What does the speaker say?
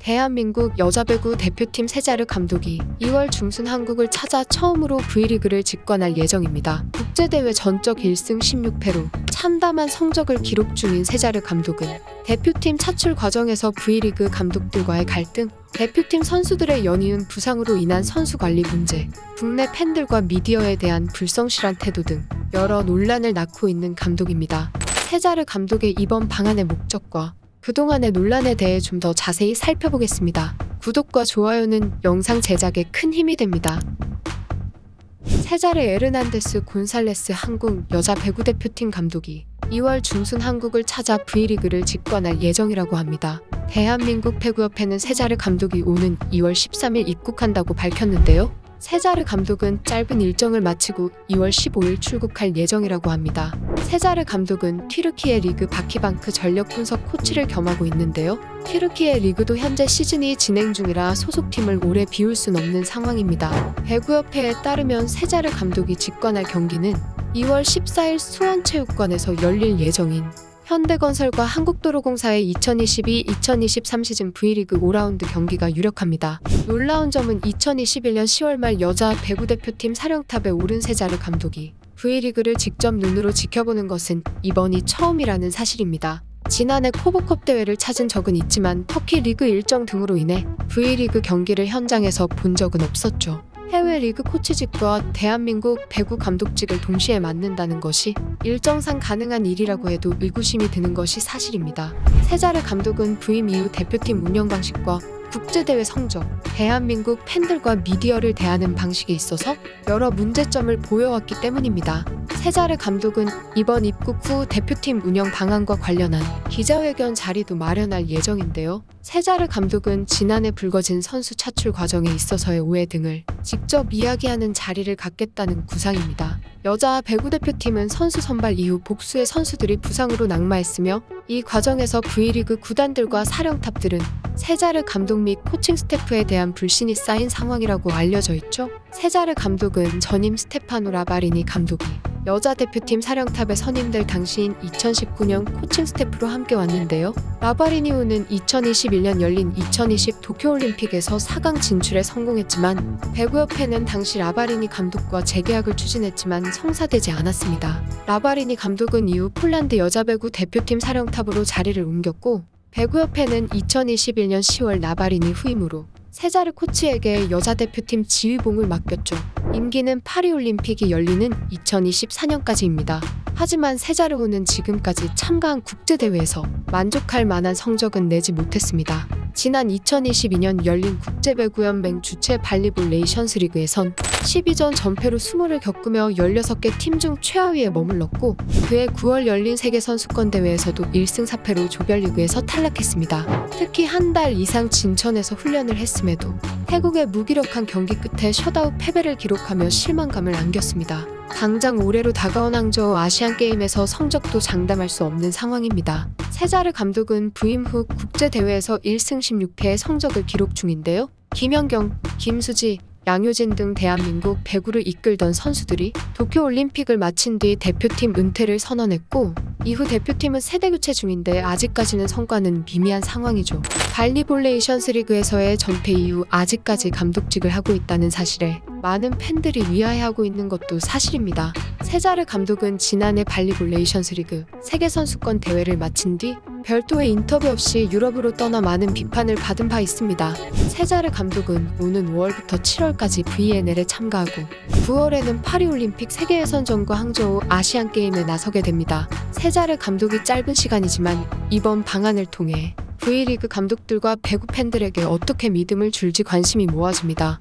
대한민국 여자배구 대표팀 세자르 감독이 2월 중순 한국을 찾아 처음으로 V리그를 직관할 예정입니다. 국제대회 전적 1승 16패로 참담한 성적을 기록 중인 세자르 감독은 대표팀 차출 과정에서 V리그 감독들과의 갈등, 대표팀 선수들의 연이은 부상으로 인한 선수 관리 문제, 국내 팬들과 미디어에 대한 불성실한 태도 등 여러 논란을 낳고 있는 감독입니다. 세자르 감독의 이번 방안의 목적과 그동안의 논란에 대해 좀 더 자세히 살펴보겠습니다. 구독과 좋아요는 영상 제작에 큰 힘이 됩니다. 세자르 에르난데스 곤살레스 한국 여자 배구 대표팀 감독이 2월 중순 한국을 찾아 V리그를 직관할 예정이라고 합니다. 대한민국 배구협회는 세자르 감독이 오는 2월 13일 입국한다고 밝혔는데요. 세자르 감독은 짧은 일정을 마치고 2월 15일 출국할 예정이라고 합니다. 세자르 감독은 튀르키예 리그 바키방크 전력 분석 코치를 겸하고 있는데요. 튀르키예 리그도 현재 시즌이 진행 중이라 소속팀을 오래 비울 순 없는 상황입니다. 배구협회에 따르면 세자르 감독이 직관할 경기는 2월 14일 수원체육관에서 열릴 예정인 현대건설과 한국도로공사의 2022-2023 시즌 V리그 5라운드 경기가 유력합니다. 놀라운 점은 2021년 10월 말 여자 배구대표팀 사령탑에 오른 세자르 감독이 V리그를 직접 눈으로 지켜보는 것은 이번이 처음이라는 사실입니다. 지난해 코보컵 대회를 찾은 적은 있지만 터키 리그 일정 등으로 인해 V리그 경기를 현장에서 본 적은 없었죠. 해외 리그 코치직과 대한민국 배구 감독직을 동시에 맡는다는 것이 일정상 가능한 일이라고 해도 의구심이 드는 것이 사실입니다. 세자르 감독은 부임 이후 대표팀 운영 방식과 국제대회 성적, 대한민국 팬들과 미디어를 대하는 방식에 있어서 여러 문제점을 보여왔기 때문입니다. 세자르 감독은 이번 입국 후 대표팀 운영 방안과 관련한 기자회견 자리도 마련할 예정인데요. 세자르 감독은 지난해 불거진 선수 차출 과정에 있어서의 오해 등을 직접 이야기하는 자리를 갖겠다는 구상입니다. 여자 배구대표팀은 선수 선발 이후 복수의 선수들이 부상으로 낙마했으며 이 과정에서 V리그 구단들과 사령탑들은 세자르 감독 및 코칭 스태프에 대한 불신이 쌓인 상황이라고 알려져 있죠. 세자르 감독은 전임 스테파노 라바리니 감독이 여자 대표팀 사령탑에 선임될 당시인 2019년 코칭 스태프로 함께 왔는데요. 라바리니오는 2021년 열린 2020 도쿄올림픽에서 4강 진출에 성공했지만 배구협회는 당시 라바리니 감독과 재계약을 추진했지만 성사되지 않았습니다. 라바리니 감독은 이후 폴란드 여자배구 대표팀 사령탑으로 자리를 옮겼고 배구협회는 2021년 10월 라바리니 후임으로 세자르 코치에게 여자대표팀 지휘봉을 맡겼죠. 임기는 파리올림픽이 열리는 2024년까지입니다. 하지만 세자르호는 지금까지 참가한 국제대회에서 만족할 만한 성적은 내지 못했습니다. 지난 2022년 열린 국제배구연맹 주최 발리볼 네이션스 리그에선 12전 전패로 수모를 겪으며 16개 팀 중 최하위에 머물렀고 그해 9월 열린 세계선수권대회에서도 1승 4패로 조별리그에서 탈락했습니다. 특히 한 달 이상 진천에서 훈련을 했음에도 태국의 무기력한 경기 끝에 셧아웃 패배를 기록하며 실망감을 안겼습니다. 당장 올해로 다가온 항저우 아시안게임에서 성적도 장담할 수 없는 상황입니다. 세자르 감독은 부임 후 국제대회에서 1승 16패의 성적을 기록 중인데요. 김연경, 김수지, 양효진 등 대한민국 배구를 이끌던 선수들이 도쿄올림픽을 마친 뒤 대표팀 은퇴를 선언했고 이후 대표팀은 세대교체 중인데 아직까지는 성과는 미미한 상황이죠. 발리볼 네이션스 리그에서의 전패 이후 아직까지 감독직을 하고 있다는 사실에 많은 팬들이 위아해하고 있는 것도 사실입니다. 세자르 감독은 지난해 발리볼 네이션스 리그 세계선수권 대회를 마친 뒤 별도의 인터뷰 없이 유럽으로 떠나 많은 비판을 받은 바 있습니다. 세자르 감독은 오는 5월부터 7월까지 VNL에 참가하고 9월에는 파리올림픽 세계예선전과 항저우 아시안게임에 나서게 됩니다. 세자르 감독이 짧은 시간이지만 이번 방안을 통해 V리그 감독들과 배구 팬들에게 어떻게 믿음을 줄지 관심이 모아집니다.